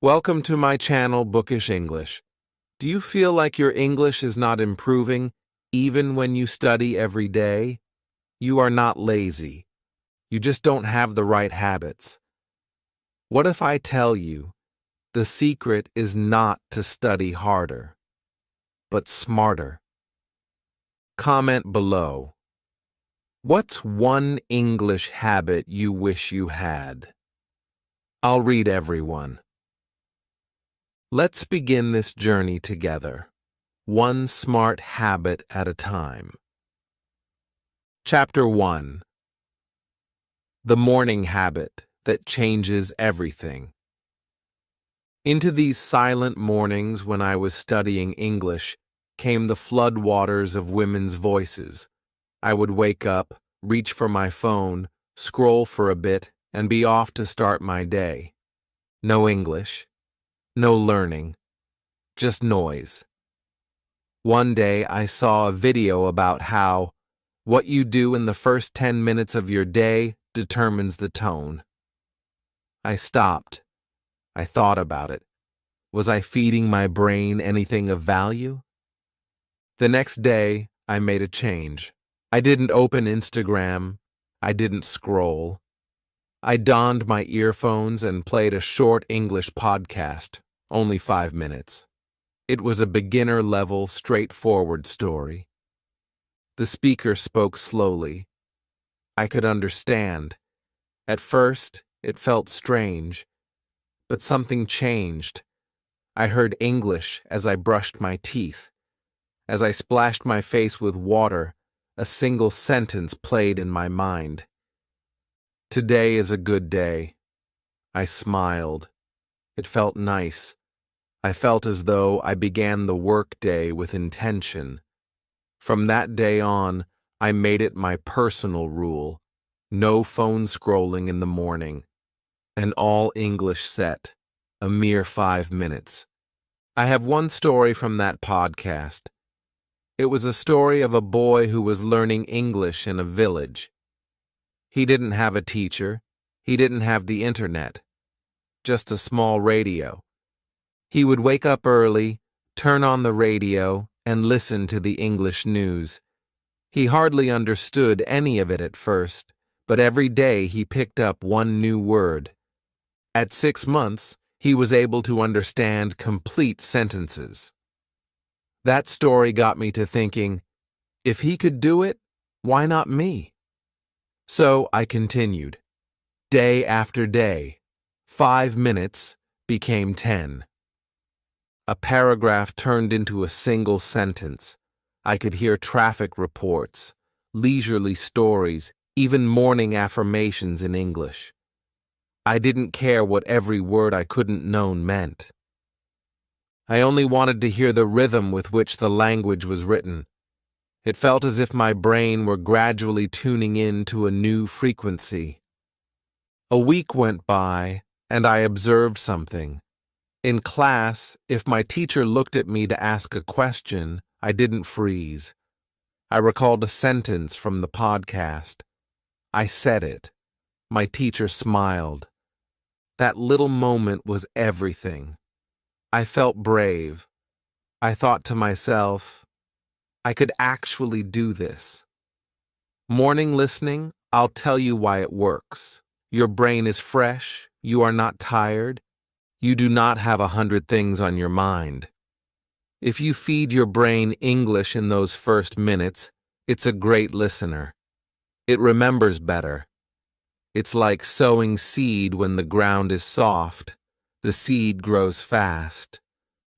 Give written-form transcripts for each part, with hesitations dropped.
Welcome to my channel, Bookish English. Do you feel like your English is not improving even when you study every day? You are not lazy. You just don't have the right habits. What if I tell you the secret is not to study harder, but smarter? Comment below. What's one English habit you wish you had? I'll read everyone. Let's begin this journey together, one smart habit at a time. Chapter 1. The morning habit that changes everything. Into these silent mornings when I was studying English came the floodwaters of women's voices. I would wake up, reach for my phone, scroll for a bit, and be off to start my day. No English. No learning, just noise. One day I saw a video about how what you do in the first 10 minutes of your day determines the tone. I stopped. I thought about it. Was I feeding my brain anything of value? The next day, I made a change. I didn't open Instagram. I didn't scroll. I donned my earphones and played a short English podcast, only 5 minutes. It was a beginner-level, straightforward story. The speaker spoke slowly. I could understand. At first, it felt strange, but something changed. I heard English as I brushed my teeth. As I splashed my face with water, a single sentence played in my mind. Today is a good day. I smiled. It felt nice. I felt as though I began the workday with intention. From that day on, I made it my personal rule. No phone scrolling in the morning. An all-English set. A mere 5 minutes. I have one story from that podcast. It was a story of a boy who was learning English in a village. He didn't have a teacher. He didn't have the internet. Just a small radio. He would wake up early, turn on the radio, and listen to the English news. He hardly understood any of it at first, but every day he picked up one new word. At 6 months, he was able to understand complete sentences. That story got me to thinking, if he could do it, why not me? So I continued. Day after day, 5 minutes became 10. A paragraph turned into a single sentence. I could hear traffic reports, leisurely stories, even morning affirmations in English. I didn't care what every word I couldn't know meant. I only wanted to hear the rhythm with which the language was written. It felt as if my brain were gradually tuning in to a new frequency. A week went by, and I observed something. In class, if my teacher looked at me to ask a question, I didn't freeze. I recalled a sentence from the podcast. I said it. My teacher smiled. That little moment was everything. I felt brave. I thought to myself, I could actually do this. Morning listening, I'll tell you why it works. Your brain is fresh. You are not tired. You do not have 100 things on your mind. If you feed your brain English in those first minutes, it's a great listener. It remembers better. It's like sowing seed when the ground is soft. The seed grows fast.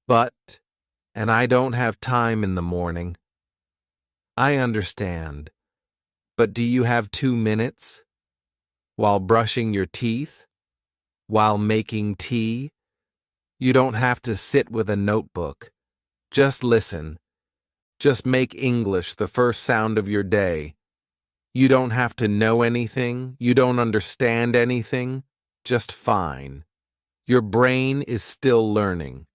And I don't have time in the morning. I understand. But do you have 2 minutes? While brushing your teeth? While making tea? You don't have to sit with a notebook. Just listen. Just make English the first sound of your day. You don't have to know anything. You don't understand anything. Just fine. Your brain is still learning.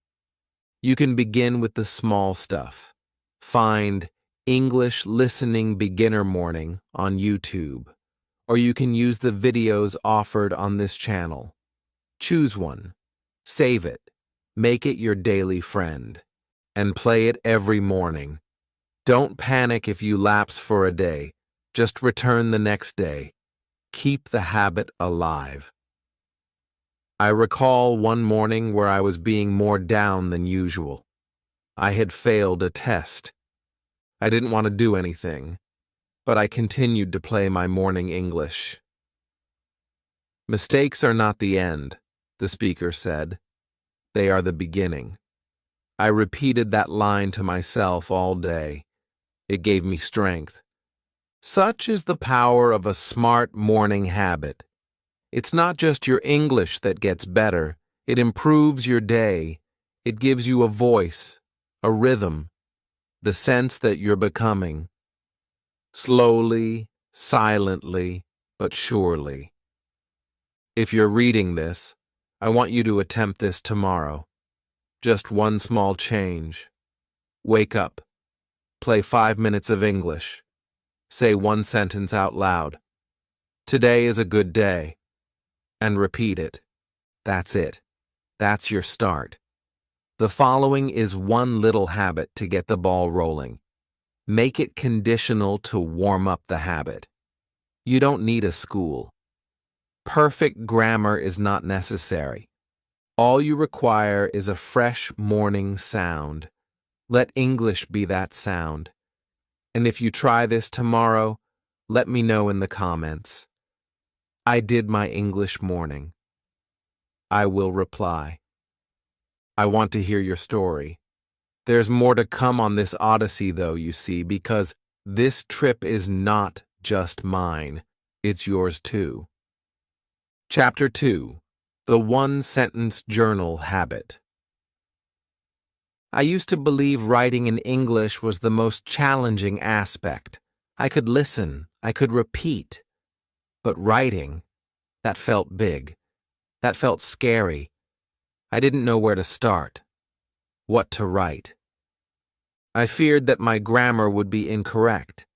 You can begin with the small stuff. Find English Listening Beginner Morning on YouTube, or you can use the videos offered on this channel. Choose one. Save it, make it your daily friend, and play it every morning. Don't panic if you lapse for a day. Just return the next day. Keep the habit alive. I recall one morning where I was being more down than usual. I had failed a test. I didn't want to do anything, but I continued to play my morning English. Mistakes are not the end, the speaker said. They are the beginning. I repeated that line to myself all day. It gave me strength. Such is the power of a smart morning habit. It's not just your English that gets better. It improves your day. It gives you a voice, a rhythm, the sense that you're becoming. Slowly, silently, but surely. If you're reading this, I want you to attempt this tomorrow. Just one small change. Wake up. Play 5 minutes of English. Say one sentence out loud. Today is a good day. And repeat it. That's it. That's your start. The following is one little habit to get the ball rolling. Make it conditional to warm up the habit. You don't need a school. Perfect grammar is not necessary. All you require is a fresh morning sound. Let English be that sound. And if you try this tomorrow, let me know in the comments. I did my English morning. I will reply. I want to hear your story. There's more to come on this odyssey, though, you see, because this trip is not just mine. It's yours, too. Chapter 2. The One-Sentence Journal Habit. I used to believe writing in English was the most challenging aspect. I could listen, I could repeat. But writing, that felt big. That felt scary. I didn't know where to start. What to write. I feared that my grammar would be incorrect.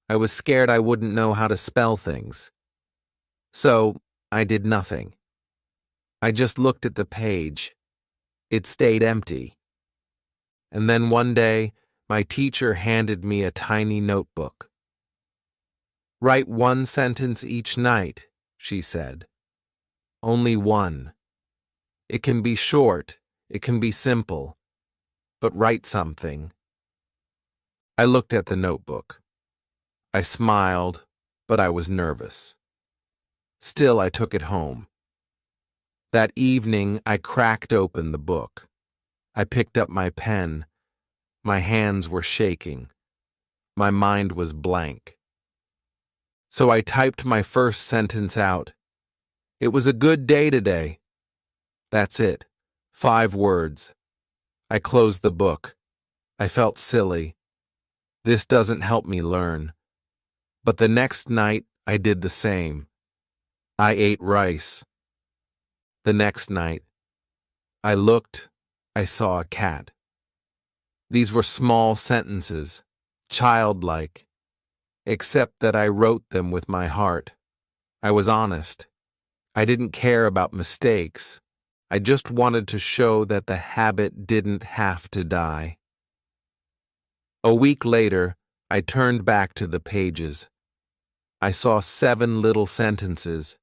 I was scared I wouldn't know how to spell things. So, I did nothing. I just looked at the page. It stayed empty. And then one day, my teacher handed me a tiny notebook. Write one sentence each night, she said. Only one. It can be short, it can be simple, but write something. I looked at the notebook. I smiled, but I was nervous. Still, I took it home. That evening, I cracked open the book. I picked up my pen. My hands were shaking. My mind was blank. So I typed my first sentence out. It was a good day today. That's it. 5 words. I closed the book. I felt silly. This doesn't help me learn. But the next night, I did the same. I ate rice. The next night, I looked, I saw a cat. These were small sentences, childlike, except that I wrote them with my heart. I was honest. I didn't care about mistakes. I just wanted to show that the habit didn't have to die. A week later, I turned back to the pages. I saw 7 little sentences.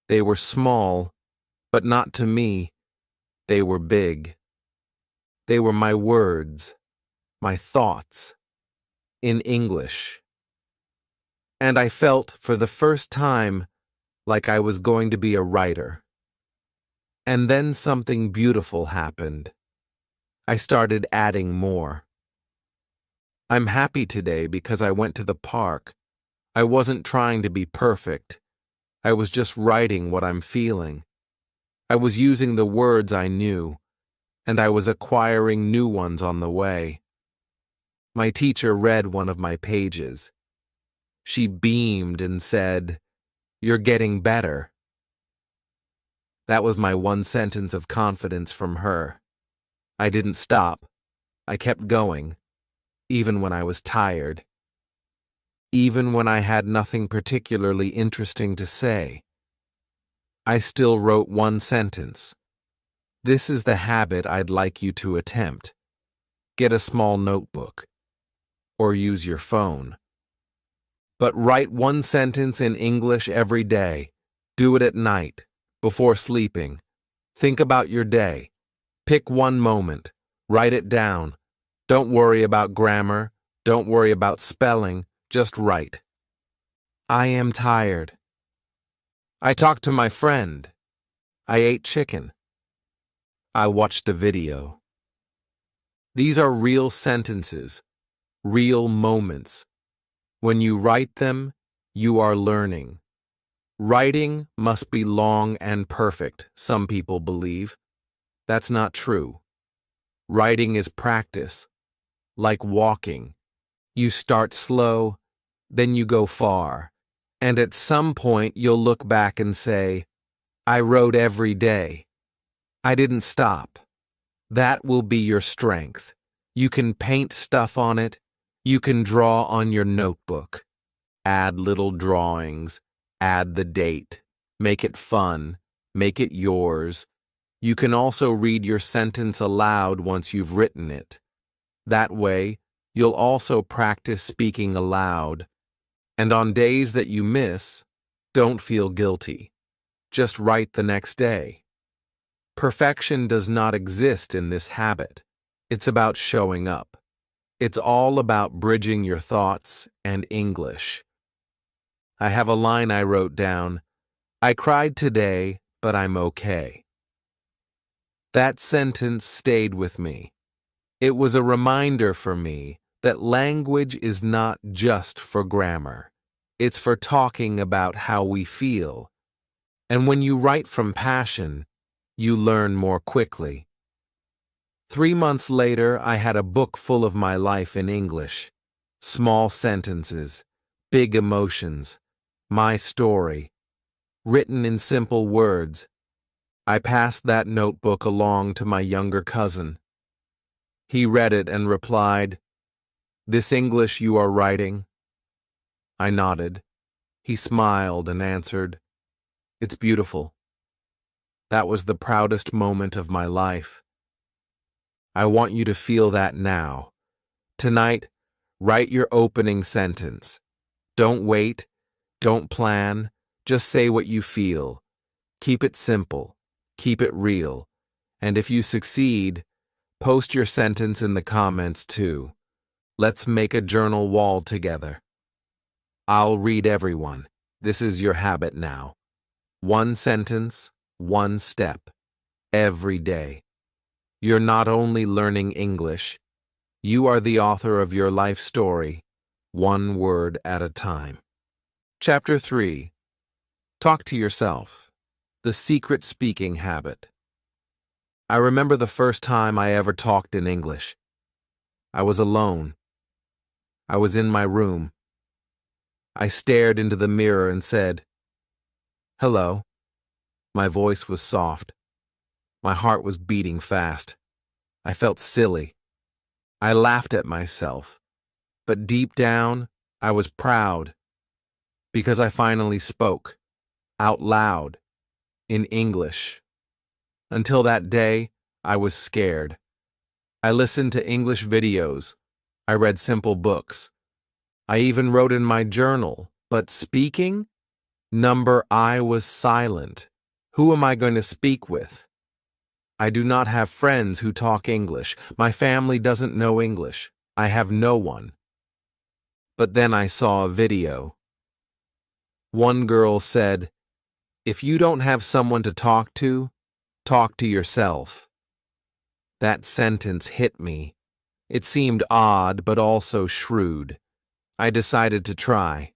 They were small, but not to me. They were big. They were my words, my thoughts, in English. And I felt, for the first time, like I was going to be a writer. And then something beautiful happened. I started adding more. I'm happy today because I went to the park. I wasn't trying to be perfect. I was just writing what I'm feeling. I was using the words I knew, and I was acquiring new ones on the way. My teacher read one of my pages. She beamed and said, "You're getting better." That was my one sentence of confidence from her. I didn't stop. I kept going, even when I was tired. Even when I had nothing particularly interesting to say. I still wrote one sentence. This is the habit I'd like you to attempt. Get a small notebook or use your phone. But write one sentence in English every day. Do it at night, before sleeping. Think about your day. Pick one moment. Write it down. Don't worry about grammar. Don't worry about spelling. Just write. I am tired. I talked to my friend. I ate chicken. I watched a video. These are real sentences, real moments. When you write them, you are learning. Writing must be long and perfect, some people believe. That's not true. Writing is practice, like walking. You start slow, then you go far, and at some point you'll look back and say, I wrote every day. I didn't stop. That will be your strength. You can paint stuff on it. You can draw on your notebook. Add little drawings. Add the date. Make it fun. Make it yours. You can also read your sentence aloud once you've written it. That way, you'll also practice speaking aloud. And on days that you miss, don't feel guilty. Just write the next day. Perfection does not exist in this habit. It's about showing up. It's all about bridging your thoughts and English. I have a line I wrote down. I cried today, but I'm okay. That sentence stayed with me. It was a reminder for me that language is not just for grammar. It's for talking about how we feel. And when you write from passion, you learn more quickly. 3 months later, I had a book full of my life in English. Small sentences, big emotions, my story, written in simple words. I passed that notebook along to my younger cousin. He read it and replied, "This English you are writing?" I nodded. He smiled and answered, "It's beautiful." That was the proudest moment of my life. I want you to feel that now. Tonight, write your opening sentence. Don't wait. Don't plan. Just say what you feel. Keep it simple. Keep it real. And if you succeed, post your sentence in the comments too. Let's make a journal wall together. I'll read everyone. This is your habit now. One sentence, one step, every day. You're not only learning English, you are the author of your life story, one word at a time. Chapter 3. Talk to yourself. The secret speaking habit. I remember the first time I ever talked in English. I was alone. I was in my room. I stared into the mirror and said, "Hello." My voice was soft. My heart was beating fast. I felt silly. I laughed at myself. But deep down, I was proud. Because I finally spoke, out loud, in English. Until that day, I was scared. I listened to English videos. I read simple books. I even wrote in my journal. But speaking? I was silent. Who am I going to speak with? I do not have friends who talk English. My family doesn't know English. I have no one. But then I saw a video. One girl said, "If you don't have someone to talk to yourself." That sentence hit me. It seemed odd, but also shrewd. I decided to try.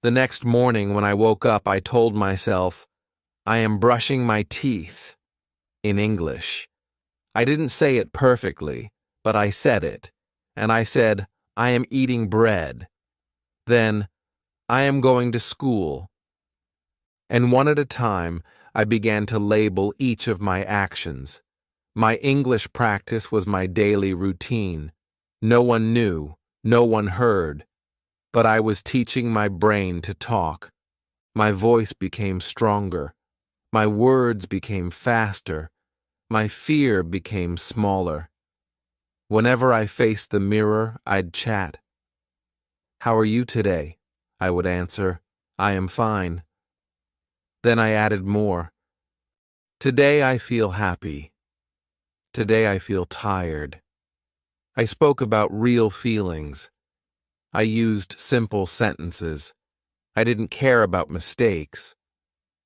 The next morning when I woke up, I told myself, I am brushing my teeth, in English. I didn't say it perfectly, but I said it. And I said, I am eating bread. Then, I am going to school. And one at a time, I began to label each of my actions. My English practice was my daily routine. No one knew, no one heard. But I was teaching my brain to talk. My voice became stronger. My words became faster. My fear became smaller. Whenever I faced the mirror, I'd chat. "How are you today?" I would answer, "I am fine." Then I added more. "Today I feel happy. Today I feel tired." I spoke about real feelings. I used simple sentences. I didn't care about mistakes.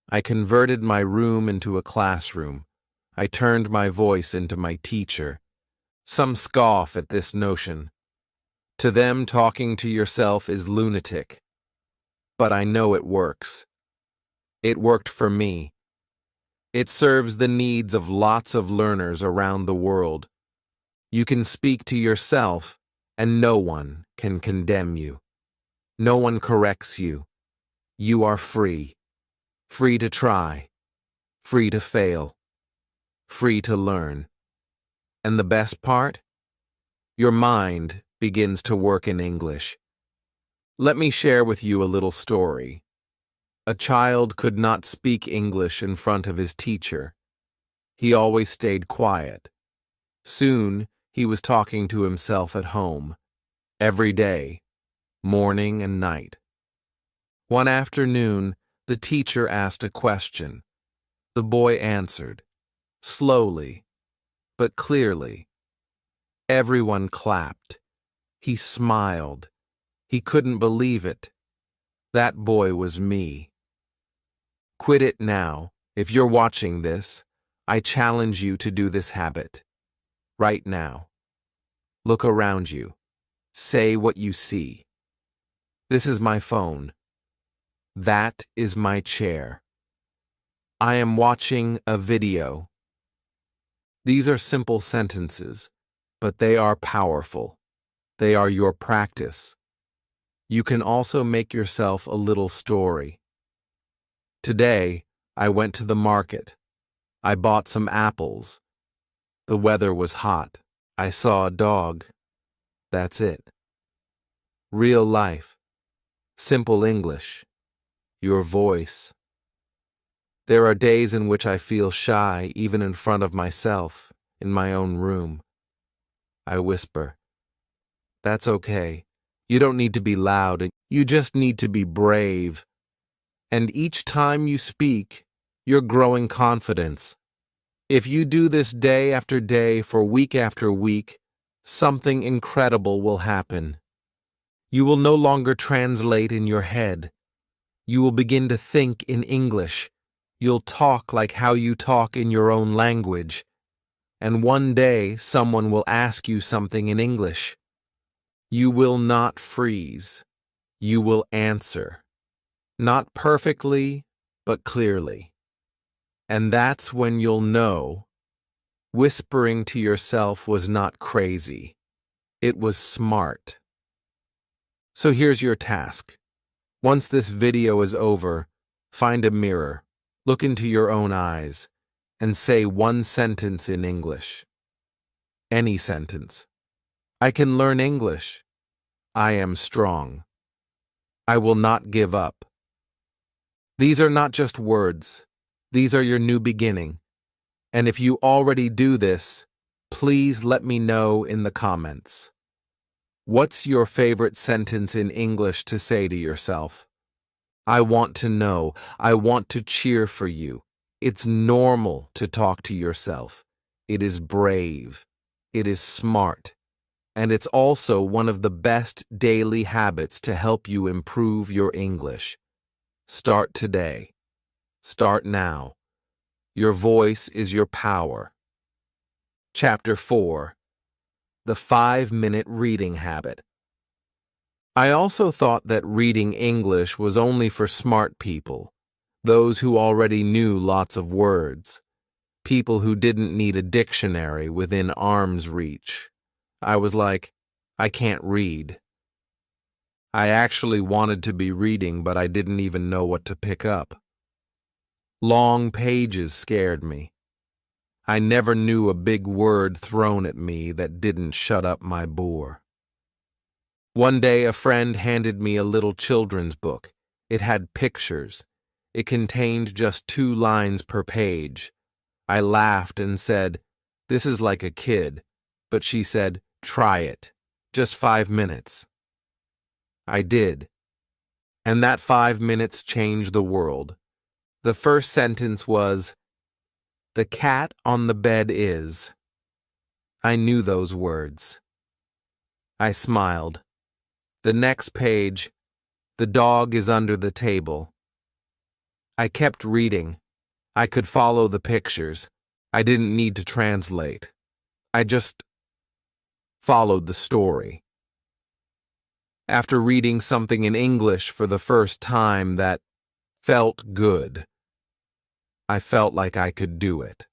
I converted my room into a classroom. I turned my voice into my teacher. Some scoff at this notion. To them, talking to yourself is lunatic. But I know it works. It worked for me. It serves the needs of lots of learners around the world. You can speak to yourself, and no one can condemn you. No one corrects you. You are free. Free to try. Free to fail. Free to learn. And the best part? Your mind begins to work in English. Let me share with you a little story. A child could not speak English in front of his teacher. He always stayed quiet. Soon, he was talking to himself at home, every day, morning and night. One afternoon, the teacher asked a question. The boy answered, slowly, but clearly. Everyone clapped. He smiled. He couldn't believe it. That boy was me. Quit it now. If you're watching this, I challenge you to do this habit. Right now. Look around you. Say what you see. This is my phone. That is my chair. I am watching a video. These are simple sentences, but they are powerful. They are your practice. You can also make yourself a little story. Today, I went to the market. I bought some apples. The weather was hot. I saw a dog. That's it. Real life. Simple English. Your voice. There are days in which I feel shy, even in front of myself, in my own room. I whisper. That's okay. You don't need to be loud. You just need to be brave. And each time you speak, you're growing confidence. If you do this day after day for week after week, something incredible will happen. You will no longer translate in your head. You will begin to think in English. You'll talk like how you talk in your own language. And one day, someone will ask you something in English. You will not freeze. You will answer. Not perfectly, but clearly. And that's when you'll know whispering to yourself was not crazy. It was smart. So here's your task. Once this video is over, find a mirror, look into your own eyes, and say one sentence in English. Any sentence. I can learn English. I am strong. I will not give up. These are not just words. These are your new beginning. And if you already do this, please let me know in the comments. What's your favorite sentence in English to say to yourself? I want to know. I want to cheer for you. It's normal to talk to yourself. It is brave. It is smart. And it's also one of the best daily habits to help you improve your English. Start today. Start now. Your voice is your power. Chapter 4. The 5-minute reading habit. I also thought that reading English was only for smart people, those who already knew lots of words, people who didn't need a dictionary within arm's reach. I was like, I can't read. I actually wanted to be reading, but I didn't even know what to pick up. Long pages scared me. I never knew a big word thrown at me that didn't shut up my bore. One day a friend handed me a little children's book. It had pictures. It contained just 2 lines per page. I laughed and said, "This is like a kid," but she said, "Try it. Just 5 minutes." I did. And that 5 minutes changed the world. The first sentence was, "The cat on the bed is." I knew those words. I smiled. The next page, "The dog is under the table." I kept reading. I could follow the pictures. I didn't need to translate. I just followed the story. After reading something in English for the first time that felt good, I felt like I could do it.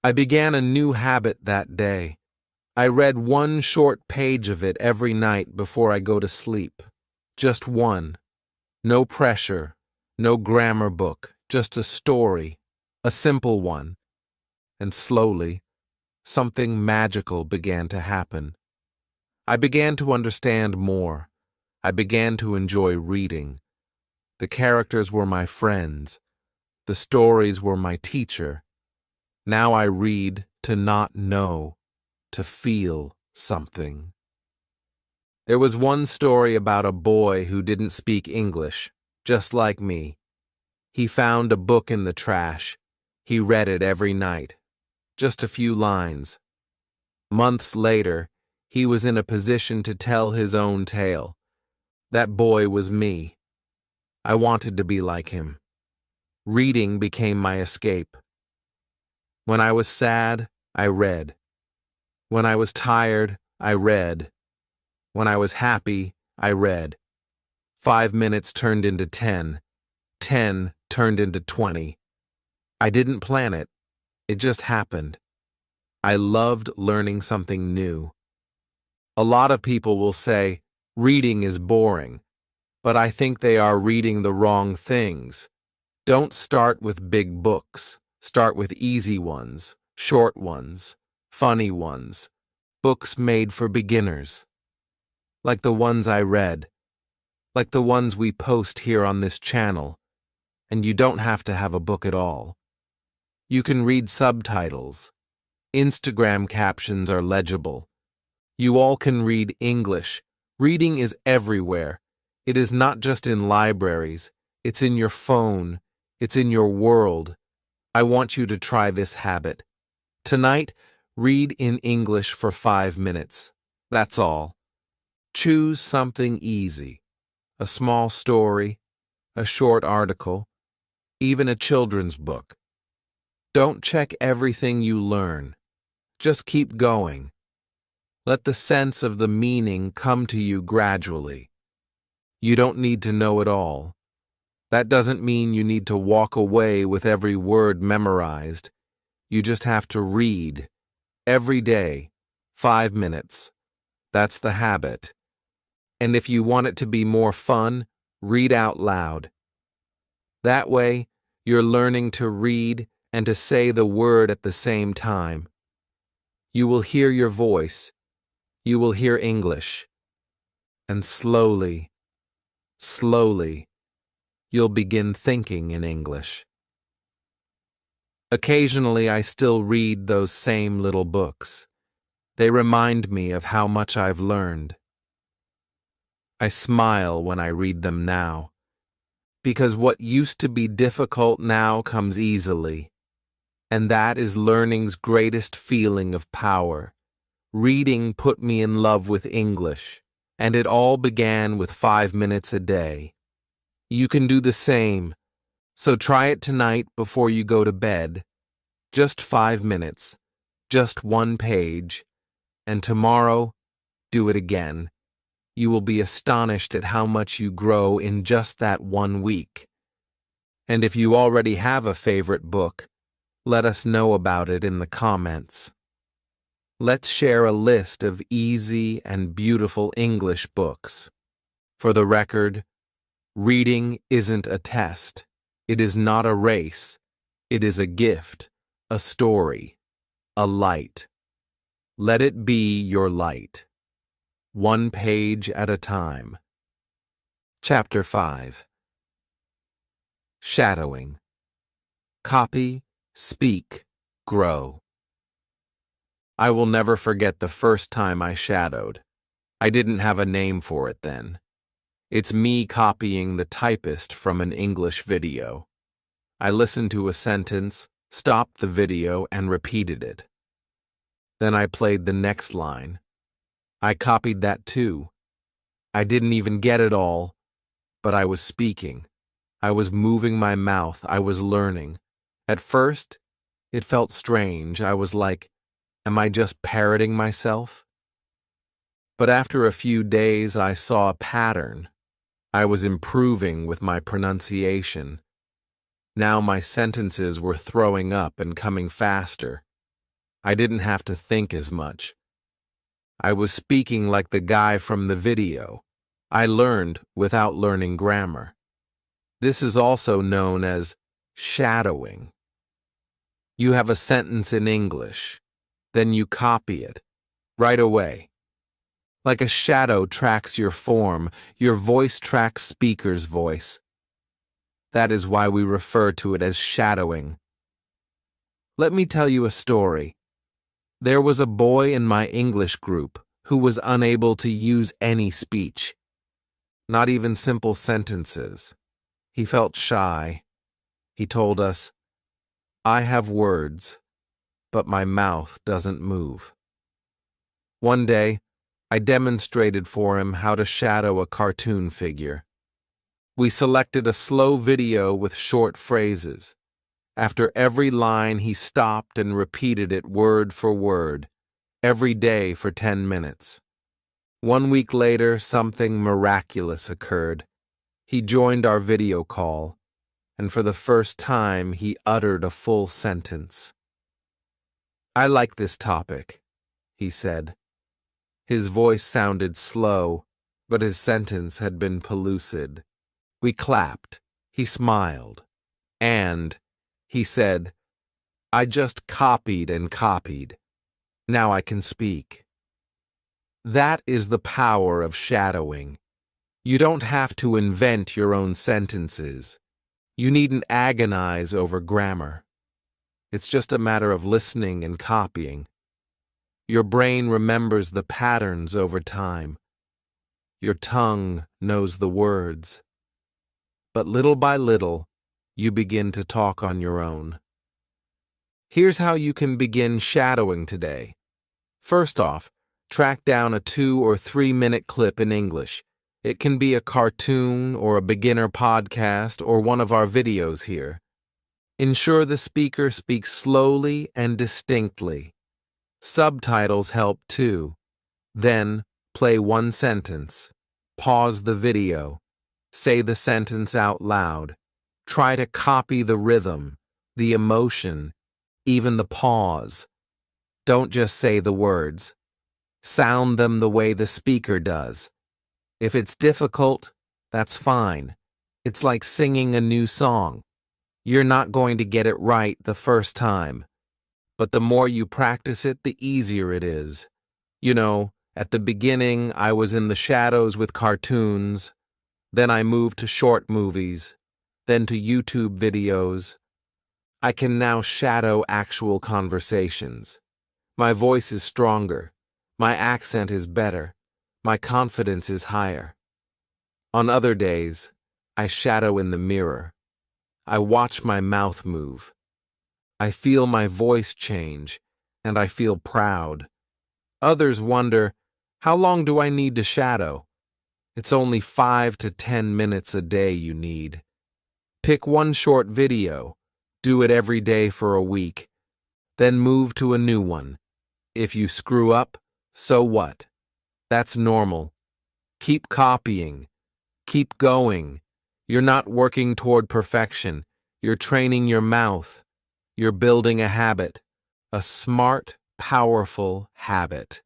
I began a new habit that day. I read 1 short page of it every night before I go to sleep. Just one. No pressure, no grammar book, just a story, a simple one. And slowly, something magical began to happen. I began to understand more. I began to enjoy reading. The characters were my friends. The stories were my teacher. Now I read to not know, to feel something. There was one story about a boy who didn't speak English, just like me. He found a book in the trash. He read it every night. Just a few lines. Months later, he was in a position to tell his own tale. That boy was me. I wanted to be like him. Reading became my escape. When I was sad, I read. When I was tired, I read. When I was happy, I read. 5 minutes turned into 10. 10 turned into 20. I didn't plan it. It just happened. I loved learning something new. A lot of people will say, reading is boring, but I think they are reading the wrong things. Don't start with big books. Start with easy ones, short ones, funny ones, books made for beginners. Like the ones I read, like the ones we post here on this channel, and you don't have to have a book at all. You can read subtitles. Instagram captions are legible. You all can read English. Reading is everywhere. It is not just in libraries. It's in your phone. It's in your world. I want you to try this habit. Tonight, read in English for 5 minutes. That's all. Choose something easy. A small story, a short article, even a children's book. Don't check everything you learn. Just keep going. Let the sense of the meaning come to you gradually. You don't need to know it all. That doesn't mean you need to walk away with every word memorized. You just have to read. Every day, 5 minutes. That's the habit. And if you want it to be more fun, read out loud. That way, you're learning to read and to say the word at the same time. You will hear your voice. You will hear English. And slowly, slowly, you'll begin thinking in English. Occasionally, I still read those same little books. They remind me of how much I've learned. I smile when I read them now, because what used to be difficult now comes easily, and that is learning's greatest feeling of power. Reading put me in love with English, and it all began with 5 minutes a day. You can do the same, so try it tonight before you go to bed. Just 5 minutes, just 1 page, and tomorrow, do it again. You will be astonished at how much you grow in just that 1 week. And if you already have a favorite book, let us know about it in the comments. Let's share a list of easy and beautiful English books. For the record, reading isn't a test. It is not a race. It is a gift, a story, a light. Let it be your light. 1 page at a time. Chapter 5. Shadowing. Copy, speak, grow. I will never forget the first time I shadowed. I didn't have a name for it then. It's me copying the typist from an English video. I listened to a sentence, stopped the video, and repeated it. Then I played the next line. I copied that too. I didn't even get it all, but I was speaking. I was moving my mouth. I was learning. At first, it felt strange. I was like, am I just parroting myself? But after a few days, I saw a pattern. I was improving with my pronunciation. Now my sentences were throwing up and coming faster. I didn't have to think as much. I was speaking like the guy from the video. I learned without learning grammar. This is also known as shadowing. You have a sentence in English, then you copy it right away. Like a shadow tracks your form, your voice tracks speaker's voice. That is why we refer to it as shadowing. Let me tell you a story. There was a boy in my English group who was unable to use any speech, not even simple sentences. He felt shy. He told us, "I have words, but my mouth doesn't move." One day, I demonstrated for him how to shadow a cartoon figure. We selected a slow video with short phrases. After every line, he stopped and repeated it word for word, every day for 10 minutes. 1 week later, something miraculous occurred. He joined our video call, and for the first time, he uttered a full sentence. "I like this topic," he said. His voice sounded slow, but his sentence had been pellucid. We clapped. He smiled. And he said, "I just copied and copied. Now I can speak." That is the power of shadowing. You don't have to invent your own sentences. You needn't agonize over grammar. It's just a matter of listening and copying. Your brain remembers the patterns over time. Your tongue knows the words. But little by little, you begin to talk on your own. Here's how you can begin shadowing today. First off, track down a 2 or 3 minute clip in English. It can be a cartoon or a beginner podcast or one of our videos here. Ensure the speaker speaks slowly and distinctly. Subtitles help too. Then, play one sentence. Pause the video. Say the sentence out loud. Try to copy the rhythm, the emotion, even the pause. Don't just say the words. Sound them the way the speaker does. If it's difficult, that's fine. It's like singing a new song. You're not going to get it right the first time. But the more you practice it, the easier it is. You know, at the beginning, I was in the shadows with cartoons. Then I moved to short movies. Then to YouTube videos. I can now shadow actual conversations. My voice is stronger. My accent is better. My confidence is higher. On other days, I shadow in the mirror. I watch my mouth move. I feel my voice change, and I feel proud. Others wonder, how long do I need to shadow? It's only 5 to 10 minutes a day you need. Pick one short video. Do it every day for a week. Then move to a new one. If you screw up, so what? That's normal. Keep copying. Keep going. You're not working toward perfection. You're training your mouth. You're building a habit. A smart, powerful habit.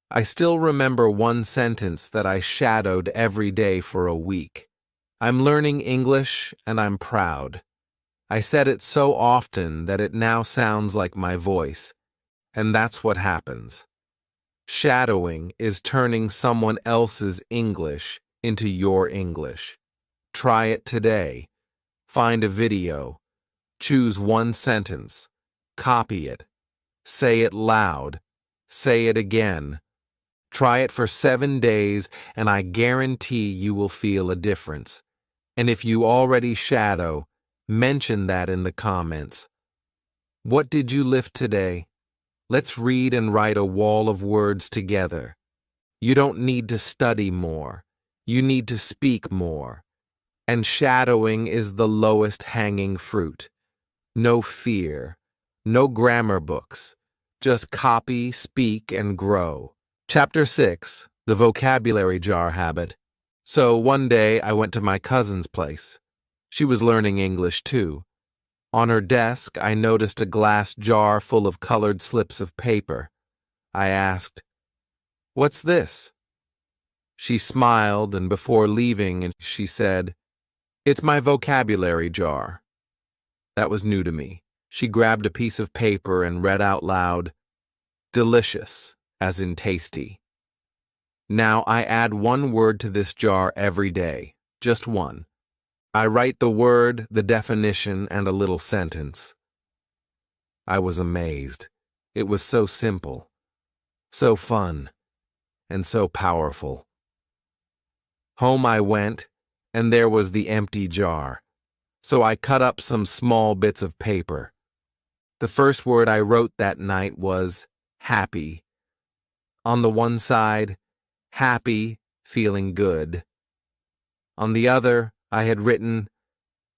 I still remember one sentence that I shadowed every day for a week. I'm learning English and I'm proud. I said it so often that it now sounds like my voice. And that's what happens. Shadowing is turning someone else's English into your English. Try it today. Find a video. Choose one sentence. Copy it. Say it loud. Say it again. Try it for 7 days, and I guarantee you will feel a difference. And if you already shadow, mention that in the comments. What did you lift today? Let's read and write a wall of words together. You don't need to study more. You need to speak more. And shadowing is the lowest hanging fruit. No fear. No grammar books. Just copy, speak, and grow. Chapter 6, The Vocabulary Jar Habit. So one day I went to my cousin's place. She was learning English too. On her desk, I noticed a glass jar full of colored slips of paper. I asked, "What's this?" She smiled, and before leaving, she said, "It's my vocabulary jar." That was new to me. She grabbed a piece of paper and read out loud, "Delicious," as in tasty. Now I add one word to this jar every day, just one. I write the word, the definition, and a little sentence. I was amazed. It was so simple, so fun, and so powerful. Home I went, and there was the empty jar. So I cut up some small bits of paper. The first word I wrote that night was happy. On the one side, happy, feeling good. On the other, I had written,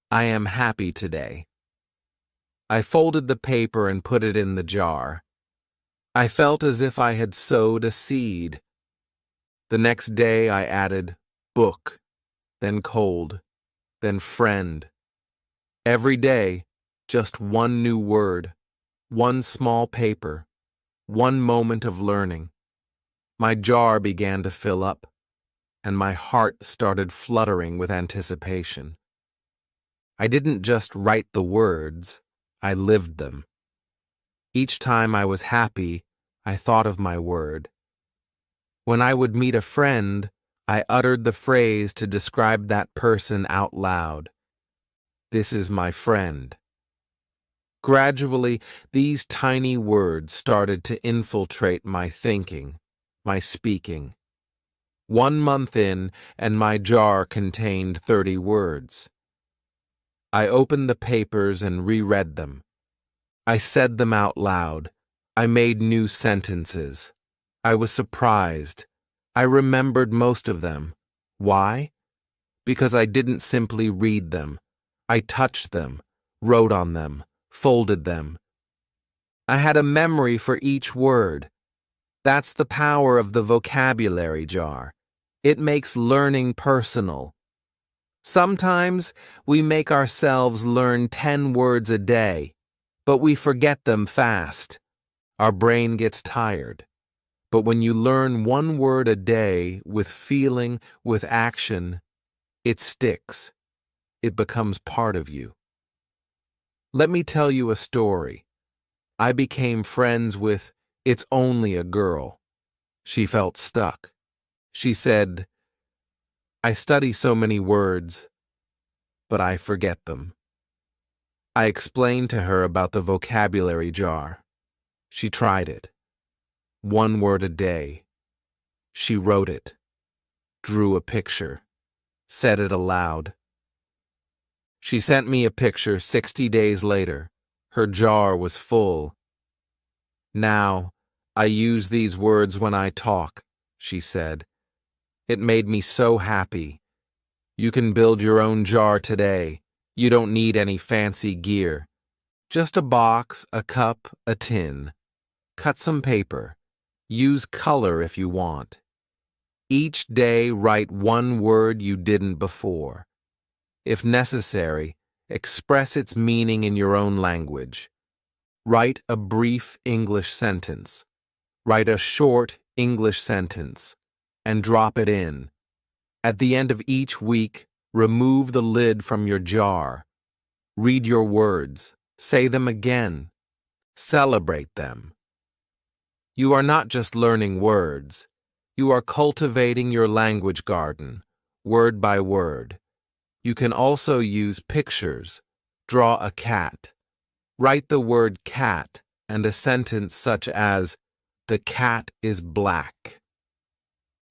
I am happy today. I folded the paper and put it in the jar. I felt as if I had sowed a seed. The next day I added book, then cold, then friend. Every day, just one new word, one small paper, one moment of learning. My jar began to fill up, and my heart started fluttering with anticipation. I didn't just write the words, I lived them. Each time I was happy, I thought of my word. When I would meet a friend, I uttered the phrase to describe that person out loud. This is my friend. Gradually, these tiny words started to infiltrate my thinking, my speaking. 1 month in, and my jar contained 30 words. I opened the papers and reread them. I said them out loud. I made new sentences. I was surprised. I remembered most of them. Why? Because I didn't simply read them. I touched them, wrote on them, folded them. I had a memory for each word. That's the power of the vocabulary jar. It makes learning personal. Sometimes we make ourselves learn 10 words a day, but we forget them fast. Our brain gets tired. But when you learn 1 word a day with feeling, with action, it sticks. It becomes part of you. Let me tell you a story. I became friends with It's Only a Girl. She felt stuck. She said, I study so many words, but I forget them. I explained to her about the vocabulary jar. She tried it. 1 word a day. She wrote it, drew a picture, said it aloud. She sent me a picture 60 days later. Her jar was full. Now, I use these words when I talk, she said. It made me so happy. You can build your own jar today. You don't need any fancy gear. Just a box, a cup, a tin. Cut some paper. Use color if you want. Each day write 1 word you didn't before. If necessary, express its meaning in your own language. Write a brief English sentence. Write a short English sentence, and drop it in. At the end of each week, remove the lid from your jar. Read your words. Say them again. Celebrate them. You are not just learning words. You are cultivating your language garden, word by word. You can also use pictures. Draw a cat. Write the word cat and a sentence such as, "The cat is black."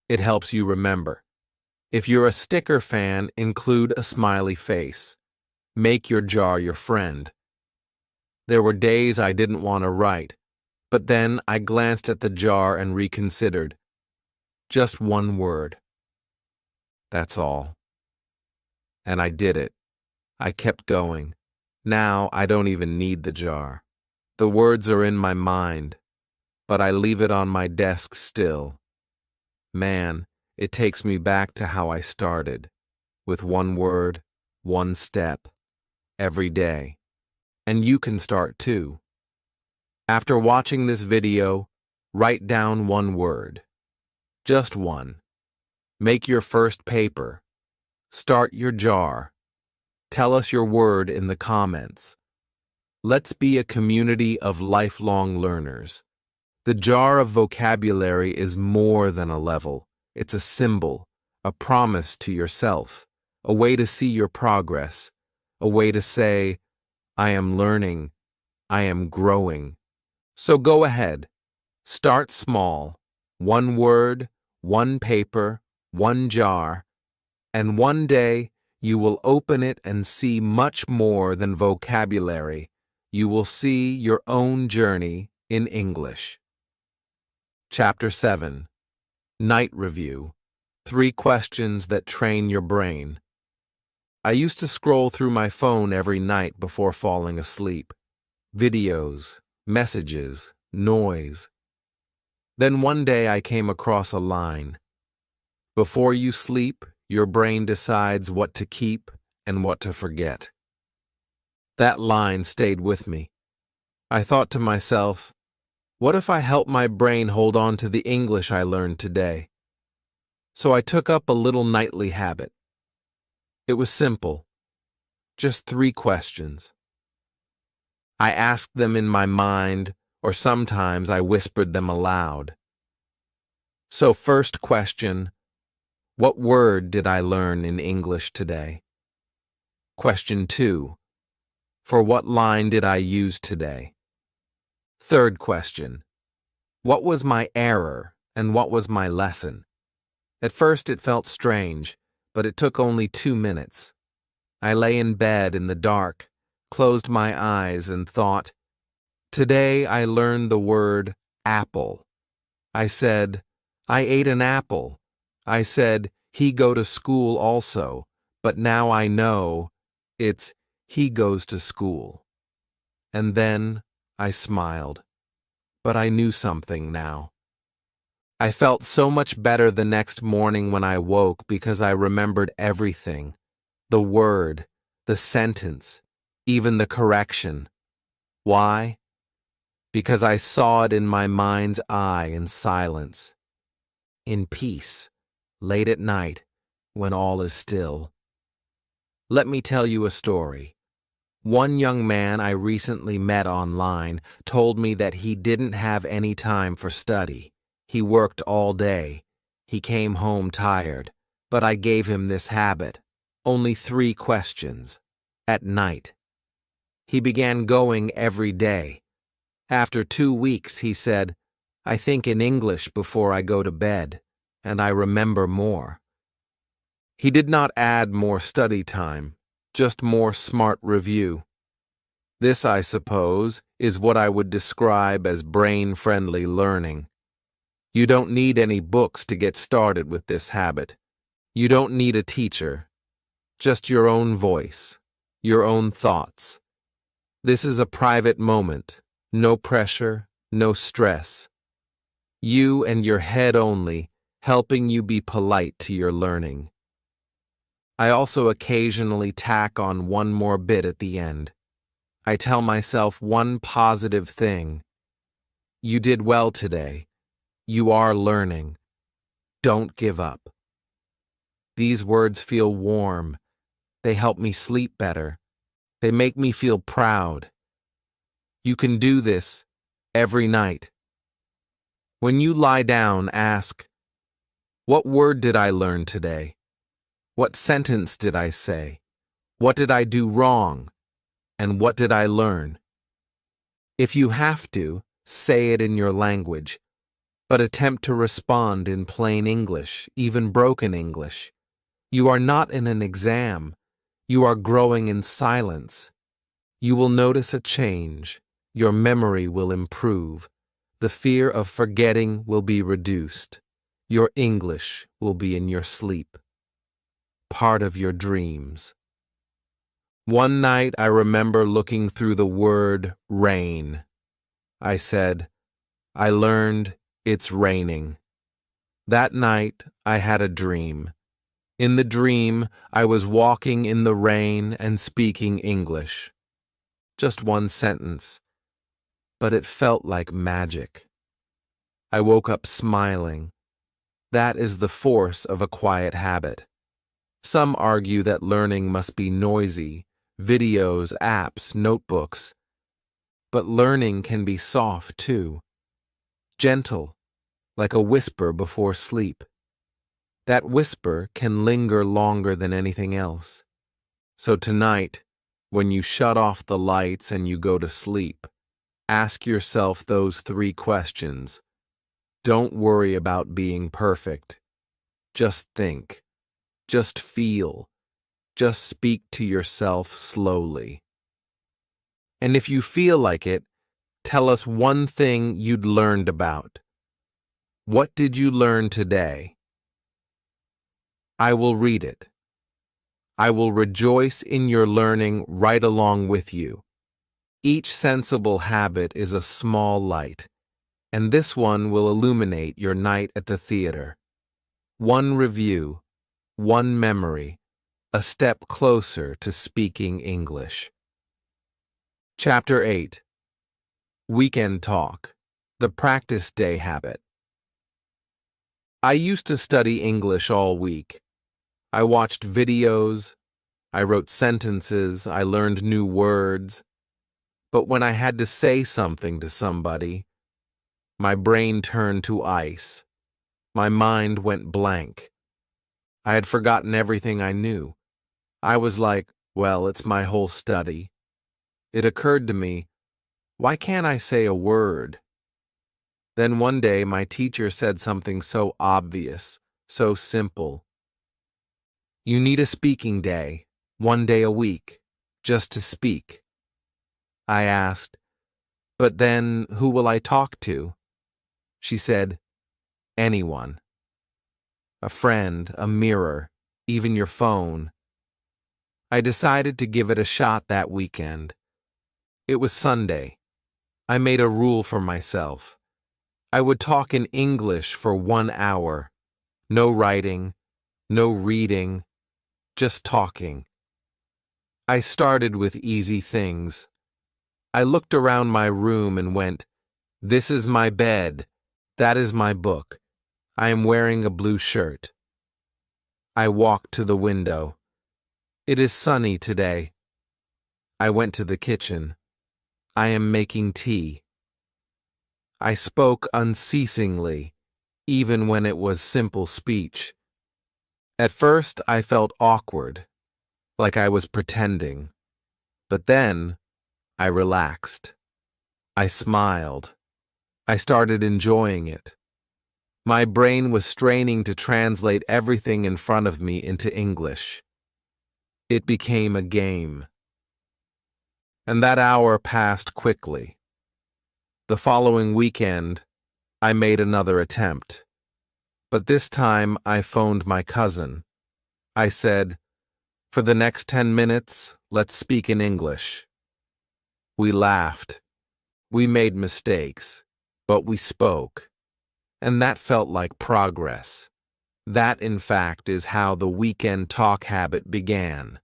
It helps you remember. If you're a sticker fan, include a smiley face. Make your jar your friend. There were days I didn't want to write, but then I glanced at the jar and reconsidered. Just one word. That's all. And I did it. I kept going. Now I don't even need the jar. The words are in my mind, but I leave it on my desk still. Man, it takes me back to how I started, with one word, one step, every day. And you can start too. After watching this video, write down one word. Just one. Make your first paper. Start your jar. Tell us your word in the comments. Let's be a community of lifelong learners. The jar of vocabulary is more than a level. It's a symbol, a promise to yourself, a way to see your progress, a way to say, I am learning, I am growing. So go ahead. Start small. One word, one paper, one jar, and one day you will open it and see much more than vocabulary. You will see your own journey in English. Chapter 7. Night Review. 3 questions that train your brain. I used to scroll through my phone every night before falling asleep. Videos, messages, noise. Then one day I came across a line. Before you sleep, your brain decides what to keep and what to forget. That line stayed with me. I thought to myself, what if I help my brain hold on to the English I learned today? So I took up a little nightly habit. It was simple. Just 3 questions. I asked them in my mind, or sometimes I whispered them aloud. So first question, what word did I learn in English today? Question 2, for what line did I use today? Third question, what was my error and what was my lesson? At first it felt strange, but it took only 2 minutes. I lay in bed in the dark, closed my eyes and thought, today I learned the word apple. I said, I ate an apple. I said, he go to school also, but now I know it's he goes to school. And then I smiled, but I knew something now. I felt so much better the next morning when I woke because I remembered everything, the word, the sentence, even the correction. Why? Because I saw it in my mind's eye in silence, in peace, late at night, when all is still. Let me tell you a story. One young man I recently met online told me that he didn't have any time for study. He worked all day. He came home tired, but I gave him this habit. Only 3 questions. At night. He began going every day. After 2 weeks, he said, I think in English before I go to bed, and I remember more. He did not add more study time, just more smart review. This, I suppose, is what I would describe as brain-friendly learning. You don't need any books to get started with this habit. You don't need a teacher, just your own voice, your own thoughts. This is a private moment, no pressure, no stress. You and your head only, helping you be polite to your learning. I also occasionally tack on one more bit at the end. I tell myself one positive thing. You did well today. You are learning. Don't give up. These words feel warm. They help me sleep better. They make me feel proud. You can do this every night. When you lie down, ask, what word did I learn today? What sentence did I say? What did I do wrong? And what did I learn? If you have to, say it in your language, but attempt to respond in plain English, even broken English. You are not in an exam. You are growing in silence. You will notice a change. Your memory will improve. The fear of forgetting will be reduced. Your English will be in your sleep, part of your dreams. One night I remember looking through the word rain. I said, I learned it's raining. That night I had a dream. In the dream, I was walking in the rain and speaking English. Just one sentence, but it felt like magic. I woke up smiling. That is the force of a quiet habit. Some argue that learning must be noisy, videos, apps, notebooks. But learning can be soft too, gentle, like a whisper before sleep. That whisper can linger longer than anything else. So tonight, when you shut off the lights and you go to sleep, ask yourself those 3 questions. Don't worry about being perfect. Just think. Just feel. Just speak to yourself slowly. And if you feel like it, tell us one thing you'd learned about. What did you learn today? I will read it. I will rejoice in your learning right along with you. Each sensible habit is a small light, and this one will illuminate your night at the theater. One review, one memory, a step closer to speaking English. Chapter 8. Weekend Talk, the Practice Day Habit. I used to study English all week. I watched videos, I wrote sentences, I learned new words. But when I had to say something to somebody, my brain turned to ice. My mind went blank. I had forgotten everything I knew. I was like, well, it's my whole study. It occurred to me, why can't I say a word? Then one day my teacher said something so obvious, so simple. You need a speaking day, 1 day a week, just to speak. I asked, but then who will I talk to? She said, anyone. A friend, a mirror, even your phone. I decided to give it a shot that weekend. It was Sunday. I made a rule for myself. I would talk in English for 1 hour. No writing, no reading, just talking. I started with easy things. I looked around my room and went, this is my bed. That is my book. I am wearing a blue shirt. I walked to the window. It is sunny today. I went to the kitchen. I am making tea. I spoke unceasingly, even when it was simple speech. At first, I felt awkward, like I was pretending. But then, I relaxed. I smiled. I started enjoying it. My brain was straining to translate everything in front of me into English. It became a game. And that hour passed quickly. The following weekend, I made another attempt. But this time I phoned my cousin. I said, for the next 10 minutes, let's speak in English. We laughed. We made mistakes, but we spoke. And that felt like progress. That, in fact, is how the weekend talk habit began.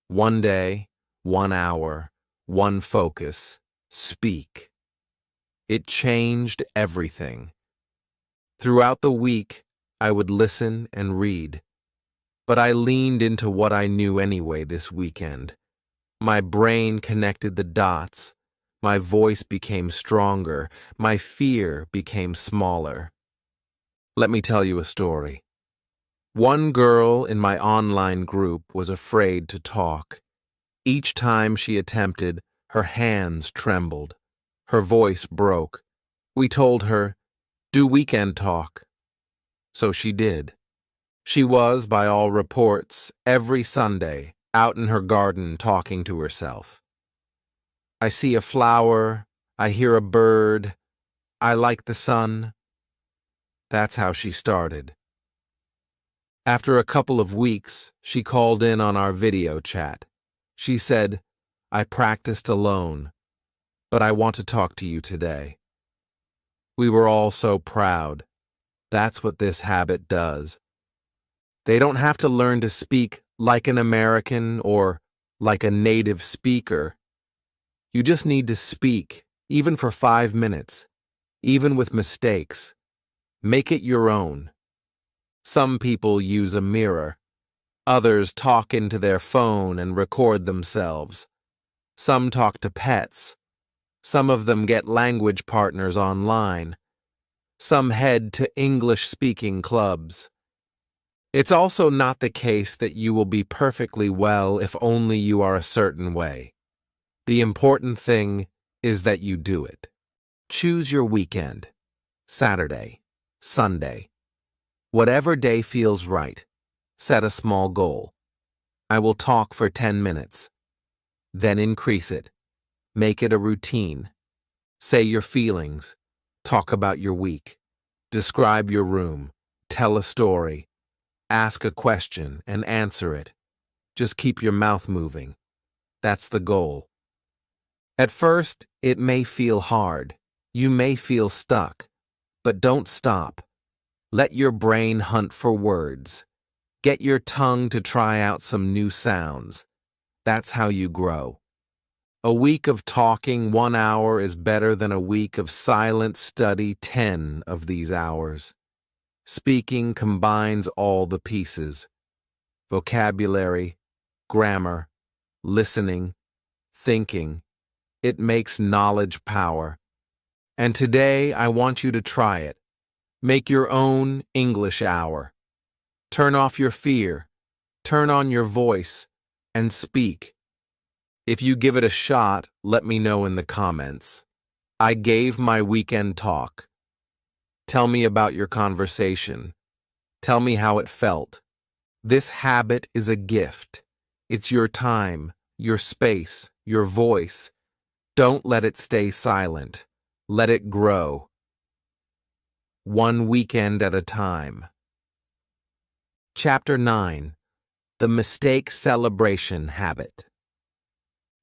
1 day, 1 hour, 1 focus, speak. It changed everything. Throughout the week, I would listen and read. But I leaned into what I knew anyway this weekend. My brain connected the dots. My voice became stronger. My fear became smaller. Let me tell you a story. One girl in my online group was afraid to talk. Each time she attempted, her hands trembled. Her voice broke. We told her, "Do weekend talk." So she did. She was, by all reports, every Sunday out in her garden talking to herself. I see a flower, I hear a bird, I like the sun. That's how she started. After a couple of weeks, she called in on our video chat. She said, "I practiced alone, but I want to talk to you today." We were all so proud. That's what this habit does. They don't have to learn to speak like an American or like a native speaker. You just need to speak, even for 5 minutes, even with mistakes. Make it your own. Some people use a mirror. Others talk into their phone and record themselves. Some talk to pets. Some of them get language partners online. Some head to English-speaking clubs. It's also not the case that you will be perfectly well if only you are a certain way. The important thing is that you do it. Choose your weekend. Saturday, Sunday. Whatever day feels right. Set a small goal. I will talk for 10 minutes. Then increase it. Make it a routine. Say your feelings. Talk about your week. Describe your room. Tell a story. Ask a question and answer it. Just keep your mouth moving. That's the goal. At first, it may feel hard. You may feel stuck. But don't stop. Let your brain hunt for words. Get your tongue to try out some new sounds. That's how you grow. A week of talking 1 hour is better than a week of silent study 10 of these hours. Speaking combines all the pieces: vocabulary, grammar, listening, thinking. It makes knowledge power. And today I want you to try it. Make your own English hour. Turn off your fear, turn on your voice, and speak. If you give it a shot, let me know in the comments. I gave my weekend talk. Tell me about your conversation. Tell me how it felt. This habit is a gift. It's your time, your space, your voice. Don't let it stay silent. Let it grow. One weekend at a time. Chapter 9. The Mistake Celebration Habit.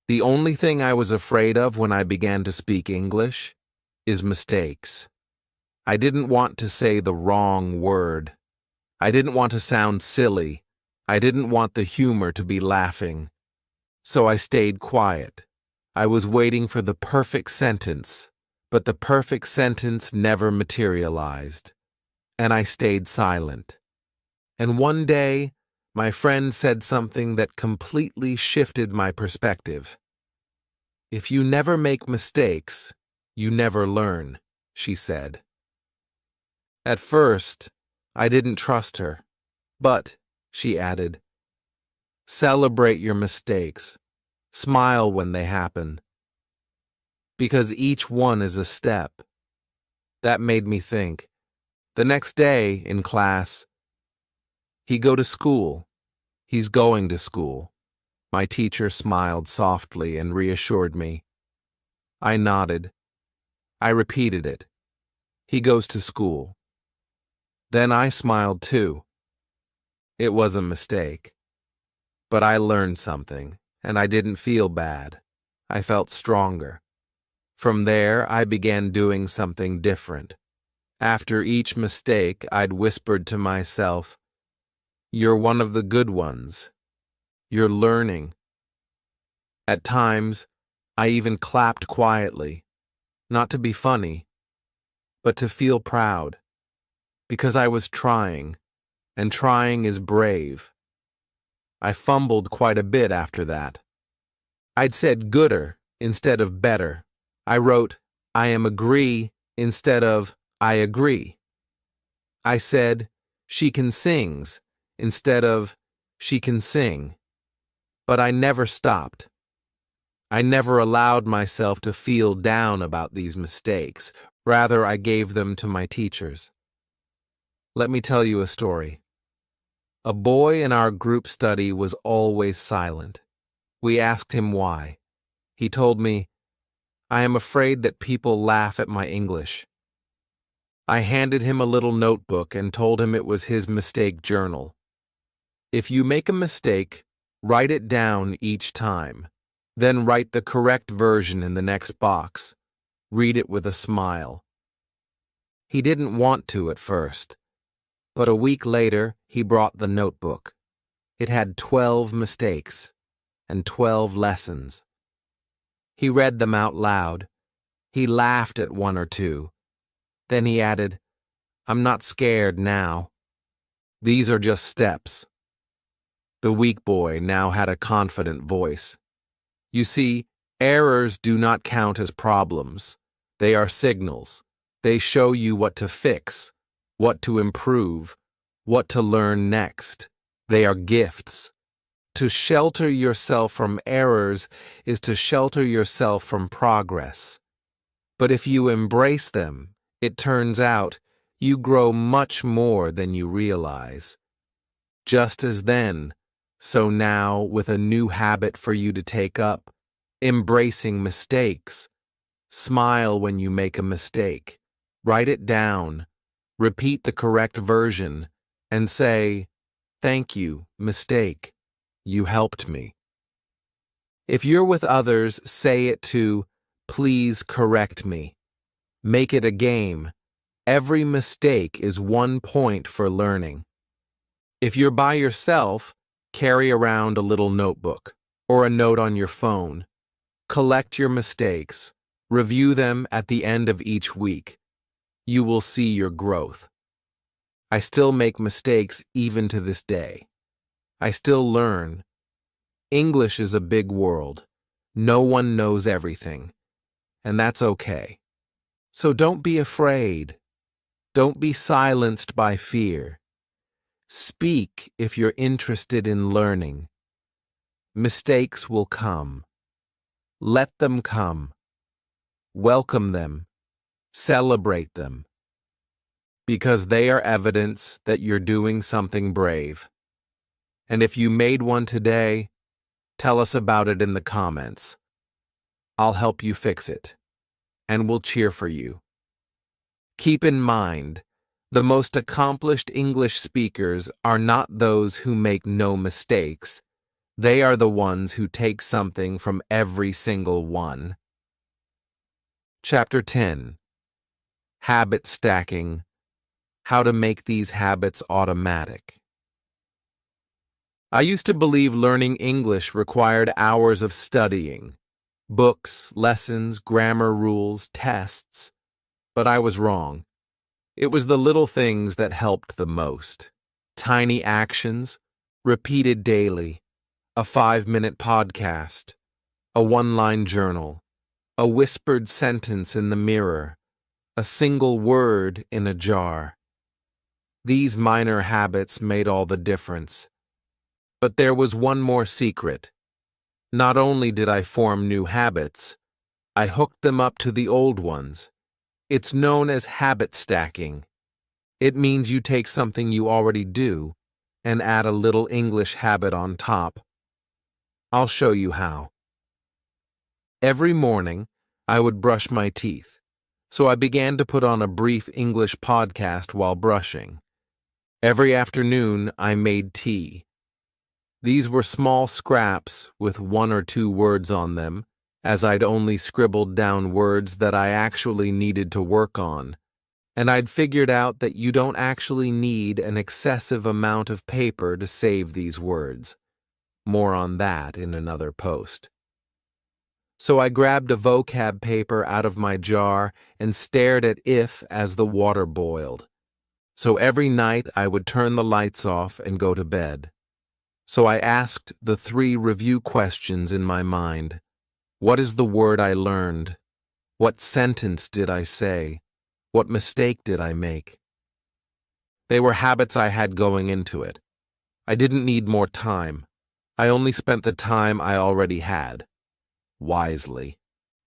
The only thing I was afraid of when I began to speak English is mistakes. I didn't want to say the wrong word. I didn't want to sound silly. I didn't want the humor to be laughing. So I stayed quiet. I was waiting for the perfect sentence, but the perfect sentence never materialized. And I stayed silent. And one day, my friend said something that completely shifted my perspective. "If you never make mistakes, you never learn," she said. At first, I didn't trust her. But, she added, celebrate your mistakes. Smile when they happen. Because each one is a step. That made me think. The next day, in class, "He go to school. He's going to school." My teacher smiled softly and reassured me. I nodded. I repeated it. "He goes to school." Then I smiled too. It was a mistake. But I learned something, and I didn't feel bad. I felt stronger. From there, I began doing something different. After each mistake, I'd whispered to myself, "You're one of the good ones. You're learning." At times, I even clapped quietly, not to be funny, but to feel proud, because I was trying, and trying is brave. I fumbled quite a bit after that. I'd said gooder instead of better. I wrote, "I am agree" instead of "I agree." I said, "She can sings" instead of, she can sing. But I never stopped. I never allowed myself to feel down about these mistakes. Rather, I gave them to my teachers. Let me tell you a story. A boy in our group study was always silent. We asked him why. He told me, "I am afraid that people laugh at my English." I handed him a little notebook and told him it was his mistake journal. If you make a mistake, write it down each time. Then write the correct version in the next box. Read it with a smile. He didn't want to at first, but a week later he brought the notebook. It had 12 mistakes and 12 lessons. He read them out loud. He laughed at one or two. Then he added, "I'm not scared now. These are just steps." The weak boy now had a confident voice. You see, errors do not count as problems. They are signals. They show you what to fix, what to improve, what to learn next. They are gifts. To shelter yourself from errors is to shelter yourself from progress. But if you embrace them, it turns out you grow much more than you realize. Just as then, so now with a new habit for you to take up, embracing mistakes. Smile when you make a mistake. Write it down. Repeat the correct version and say, "Thank you, mistake. You helped me." If you're with others, say it to, "Please correct me." Make it a game. Every mistake is 1 point for learning. If you're by yourself, carry around a little notebook or a note on your phone. Collect your mistakes. Review them at the end of each week. You will see your growth. I still make mistakes even to this day. I still learn. English is a big world. No one knows everything, and that's okay. So don't be afraid. Don't be silenced by fear. Speak if you're interested in learning. Mistakes will come. Let them come. Welcome them. Celebrate them. Because they are evidence that you're doing something brave. And if you made one today, tell us about it in the comments. I'll help you fix it, and we'll cheer for you. Keep in mind, the most accomplished English speakers are not those who make no mistakes. They are the ones who take something from every single one. Chapter 10. Habit Stacking. How to make these habits automatic. I used to believe learning English required hours of studying. Books, lessons, grammar rules, tests. But I was wrong. It was the little things that helped the most. Tiny actions, repeated daily, a 5-minute podcast, a 1-line journal, a whispered sentence in the mirror, a single word in a jar. These minor habits made all the difference. But there was one more secret. Not only did I form new habits, I hooked them up to the old ones. It's known as habit stacking. It means you take something you already do and add a little English habit on top. I'll show you how. Every morning, I would brush my teeth, so I began to put on a brief English podcast while brushing. Every afternoon, I made tea. These were small scraps with 1 or 2 words on them, as I'd only scribbled down words that I actually needed to work on, and I'd figured out that you don't actually need an excessive amount of paper to save these words. More on that in another post. So I grabbed a vocab paper out of my jar and stared at "if" as the water boiled. So every night I would turn the lights off and go to bed. So I asked the 3 review questions in my mind. What is the word I learned? What sentence did I say? What mistake did I make? They were habits I had going into it. I didn't need more time. I only spent the time I already had. Wisely.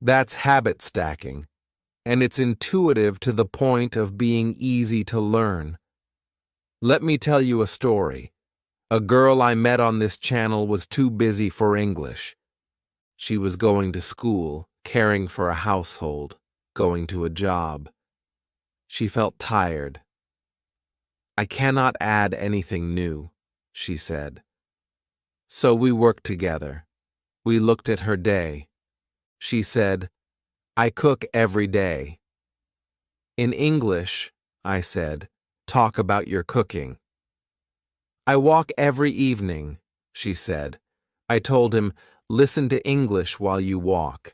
That's habit stacking, and it's intuitive to the point of being easy to learn. Let me tell you a story. A girl I met on this channel was too busy for English. She was going to school, caring for a household, going to a job. She felt tired. I cannot add anything new, she said. So we worked together. We looked at her day. She said, I cook every day. In English, I said, talk about your cooking. I walk every evening, she said. I told him, listen to English while you walk.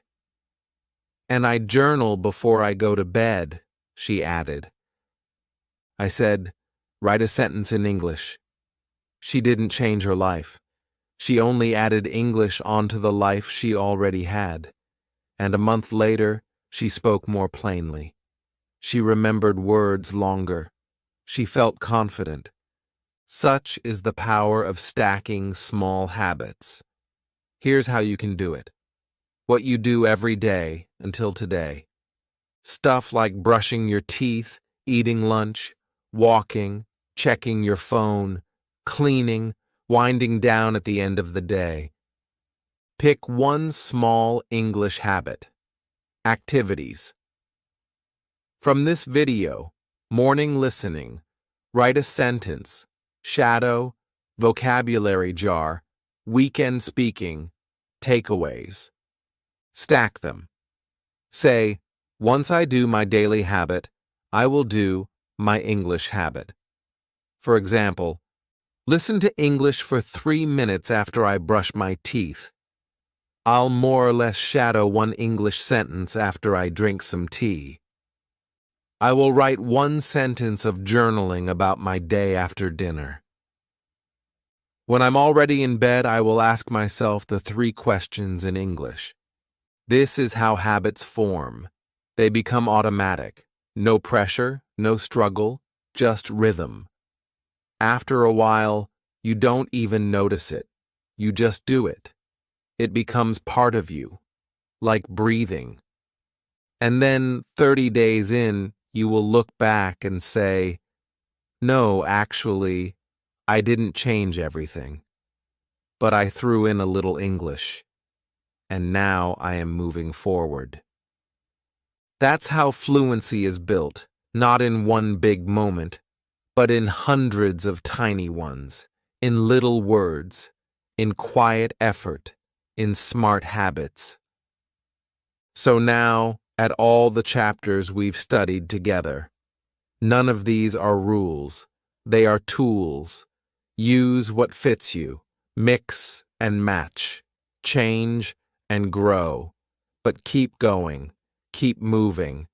And I journal before I go to bed, she added. I said, write a sentence in English. She didn't change her life. She only added English onto the life she already had. And a month later, she spoke more plainly. She remembered words longer. She felt confident. Such is the power of stacking small habits. Here's how you can do it. What you do every day until today. Stuff like brushing your teeth, eating lunch, walking, checking your phone, cleaning, winding down at the end of the day. Pick one small English habit. Activities. From this video, morning listening, write a sentence, shadow, vocabulary jar, weekend speaking, takeaways. Stack them. Say, once I do my daily habit, I will do my English habit. For example, listen to English for 3 minutes after I brush my teeth. I'll more or less shadow one English sentence after I drink some tea. I will write one sentence of journaling about my day after dinner. When I'm already in bed, I will ask myself the 3 questions in English. This is how habits form. They become automatic. No pressure, no struggle, just rhythm. After a while, you don't even notice it. You just do it. It becomes part of you, like breathing. And then 30 days in, you will look back and say, no, actually, I didn't change everything, but I threw in a little English, and now I am moving forward. That's how fluency is built, not in one big moment, but in hundreds of tiny ones, in little words, in quiet effort, in smart habits. So now, at all the chapters we've studied together, none of these are rules. They are tools. Use what fits you. Mix and match. Change and grow. But keep going. Keep moving.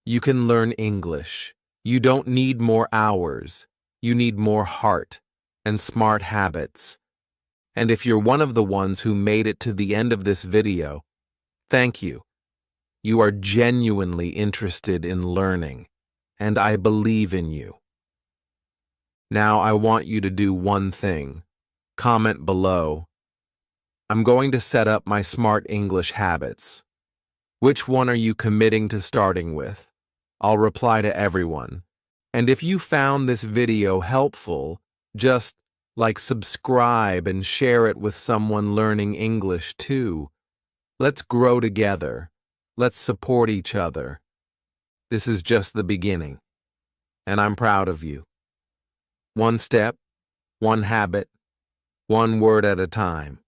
You can learn English. You don't need more hours. You need more heart and smart habits. And if you're one of the ones who made it to the end of this video, thank you. You are genuinely interested in learning, and I believe in you. Now I want you to do one thing. Comment below. I'm going to set up my smart English habits. Which one are you committing to starting with? I'll reply to everyone. And if you found this video helpful, just subscribe and share it with someone learning English too. Let's grow together. Let's support each other. This is just the beginning, and I'm proud of you. One step, one habit, one word at a time.